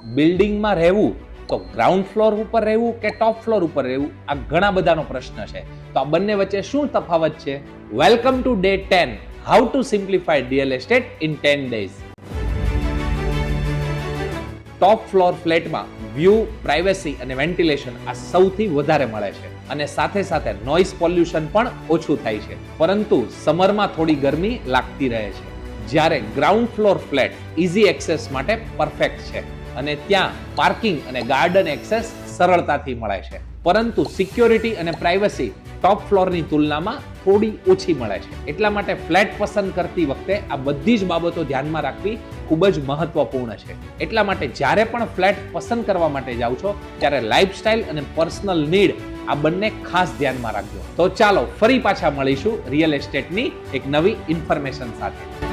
બિલ્ડિંગમાં રહેવું તો ગ્રાઉન્ડ ફ્લોર ઉપર રહેવું કે ટોપ ફ્લોર ઉપર રહેવું, આ ઘણા બધાનો પ્રશ્ન છે. તો આ બંને વચ્ચે શું તફાવત છે? Welcome to day 10, how to simplify real estate in 10 days. Top floor ફ્લેટમાં વ્યૂ, પ્રાઇવેસી અને વેન્ટિલેશન આ સૌથી વધારે મળે છે અને સાથે સાથે નોઇઝ પોલ્યુશન પણ ઓછું થાય છે, પરંતુ સમરમાં થોડી ગરમી લાગતી રહે છે. જ્યારે ground floor flat easy access માટે પરફેક્ટ છે અને ત્યાં પાર્કિંગ અને ગાર્ડન એક્સેસ સરળતાથી મળે છે, પરંતુ સિક્યોરિટી અને પ્રાઇવસી ટોપ ફ્લોરની તુલનામાં થોડી ઓછી મળે છે. એટલા માટે ફ્લેટ પસંદ કરતી વખતે આ બધી જ બાબતો ધ્યાનમાં રાખવી ખૂબ જ મહત્વપૂર્ણ છે. એટલા માટે જ્યારે પણ ફ્લેટ પસંદ કરવા માટે જાઓ છો ત્યારે લાઇફસ્ટાઇલ અને પર્સનલ નીડ આ બંને ખાસ ધ્યાનમાં રાખજો. તો ચાલો ફરી પાછા મળીશું રિયલ એસ્ટેટની એક નવી ઇન્ફોર્મેશન સાથે.